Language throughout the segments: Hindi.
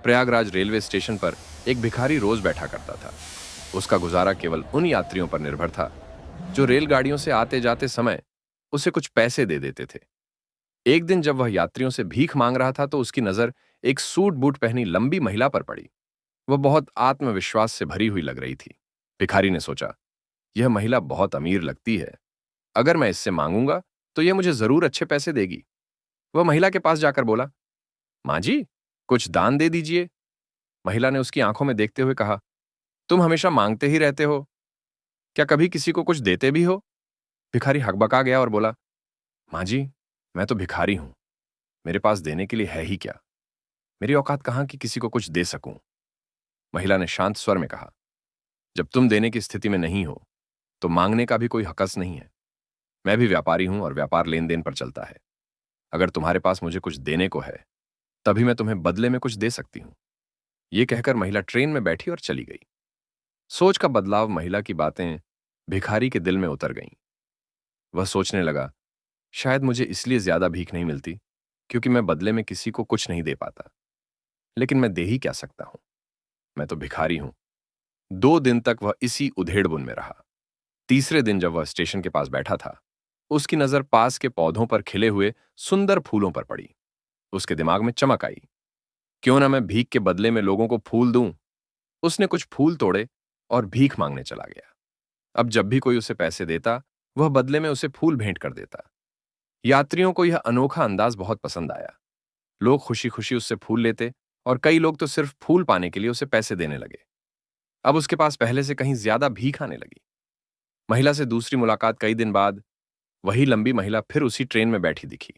प्रयागराज रेलवे स्टेशन पर एक भिखारी रोज बैठा करता था। उसका गुजारा केवल उन यात्रियों पर निर्भर था जो रेलगाड़ियों से आते जाते समय उसे कुछ पैसे दे देते थे। एक दिन जब वह यात्रियों से भीख मांग रहा था तो उसकी नजर एक सूट बूट पहनी लंबी महिला पर पड़ी। वह बहुत आत्मविश्वास से भरी हुई लग रही थी। भिखारी ने सोचा, यह महिला बहुत अमीर लगती है। अगर मैं इससे मांगूंगा तो यह मुझे जरूर अच्छे पैसे देगी। वह महिला के पास जाकर बोला, मां जी, कुछ दान दे दीजिए। महिला ने उसकी आंखों में देखते हुए कहा, तुम हमेशा मांगते ही रहते हो, क्या कभी किसी को कुछ देते भी हो? भिखारी हकबका गया और बोला, मां जी, मैं तो भिखारी हूं, मेरे पास देने के लिए है ही क्या? मेरी औकात कहां कि किसी को कुछ दे सकूं। महिला ने शांत स्वर में कहा, जब तुम देने की स्थिति में नहीं हो तो मांगने का भी कोई हकस नहीं है। मैं भी व्यापारी हूं और व्यापार लेन देन पर चलता है। अगर तुम्हारे पास मुझे कुछ देने को है तभी मैं तुम्हें बदले में कुछ दे सकती हूं। यह कहकर महिला ट्रेन में बैठी और चली गई। सोच का बदलाव, महिला की बातें भिखारी के दिल में उतर गईं। वह सोचने लगा, शायद मुझे इसलिए ज्यादा भीख नहीं मिलती क्योंकि मैं बदले में किसी को कुछ नहीं दे पाता। लेकिन मैं दे ही क्या सकता हूं, मैं तो भिखारी हूं। 2 दिन तक वह इसी उधेड़बुन में रहा। तीसरे दिन जब वह स्टेशन के पास बैठा था, उसकी नजर पास के पौधों पर खिले हुए सुंदर फूलों पर पड़ी। उसके दिमाग में चमक आई, क्यों ना मैं भीख के बदले में लोगों को फूल दूं। उसने कुछ फूल तोड़े और भीख मांगने चला गया। अब जब भी कोई उसे पैसे देता, वह बदले में उसे फूल भेंट कर देता। यात्रियों को यह अनोखा अंदाज बहुत पसंद आया। लोग खुशी खुशी उससे फूल लेते और कई लोग तो सिर्फ फूल पाने के लिए उसे पैसे देने लगे। अब उसके पास पहले से कहीं ज्यादा भीख आने लगी। महिला से दूसरी मुलाकात कई दिन बाद वही लंबी महिला फिर उसी ट्रेन में बैठी दिखी।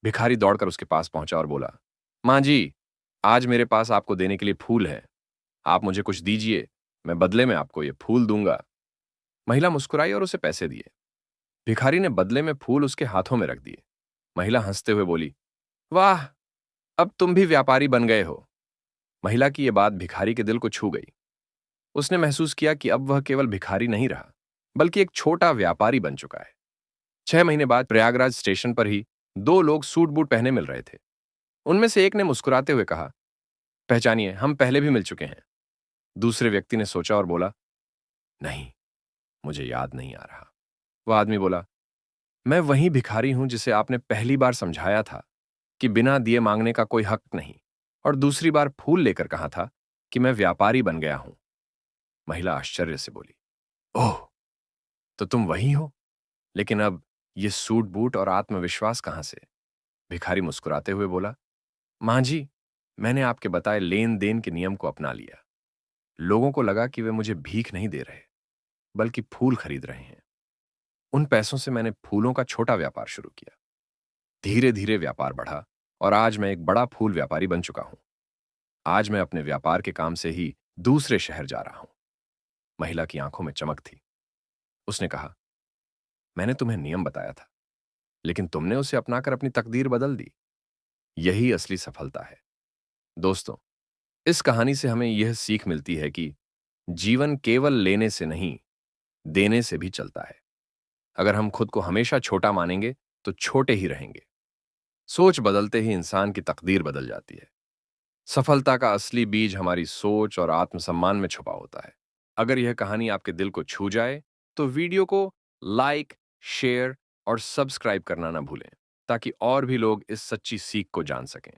भिखारी दौड़कर उसके पास पहुंचा और बोला, मां जी, आज मेरे पास आपको देने के लिए फूल है। आप मुझे कुछ दीजिए, मैं बदले में आपको ये फूल दूंगा। महिला मुस्कुराई और उसे पैसे दिए। भिखारी ने बदले में फूल उसके हाथों में रख दिए। महिला हंसते हुए बोली, वाह, अब तुम भी व्यापारी बन गए हो। महिला की यह बात भिखारी के दिल को छू गई। उसने महसूस किया कि अब वह केवल भिखारी नहीं रहा, बल्कि एक छोटा व्यापारी बन चुका है। 6 महीने बाद प्रयागराज स्टेशन पर ही 2 लोग सूट बूट पहने मिल रहे थे। उनमें से एक ने मुस्कुराते हुए कहा, पहचानिए, हम पहले भी मिल चुके हैं। दूसरे व्यक्ति ने सोचा और बोला, नहीं, मुझे याद नहीं आ रहा। वह आदमी बोला, मैं वही भिखारी हूं जिसे आपने पहली बार समझाया था कि बिना दिए मांगने का कोई हक नहीं, और दूसरी बार फूल लेकर कहा था कि मैं व्यापारी बन गया हूं। महिला आश्चर्य से बोली, ओह, तो तुम वही हो, लेकिन अब ये सूट बूट और आत्मविश्वास कहां से? भिखारी मुस्कुराते हुए बोला, मां जी, मैंने आपके बताए लेन देन के नियम को अपना लिया। लोगों को लगा कि वे मुझे भीख नहीं दे रहे, बल्कि फूल खरीद रहे हैं। उन पैसों से मैंने फूलों का छोटा व्यापार शुरू किया। धीरे धीरे व्यापार बढ़ा और आज मैं एक बड़ा फूल व्यापारी बन चुका हूं। आज मैं अपने व्यापार के काम से ही दूसरे शहर जा रहा हूं। महिला की आंखों में चमक थी। उसने कहा, मैंने तुम्हें नियम बताया था, लेकिन तुमने उसे अपनाकर अपनी तकदीर बदल दी। यही असली सफलता है। दोस्तों, इस कहानी से हमें यह सीख मिलती है कि जीवन केवल लेने से नहीं, देने से भी चलता है। अगर हम खुद को हमेशा छोटा मानेंगे तो छोटे ही रहेंगे। सोच बदलते ही इंसान की तकदीर बदल जाती है। सफलता का असली बीज हमारी सोच और आत्मसम्मान में छुपा होता है। अगर यह कहानी आपके दिल को छू जाए तो वीडियो को लाइक, शेयर और सब्सक्राइब करना ना भूलें, ताकि और भी लोग इस सच्ची सीख को जान सकें।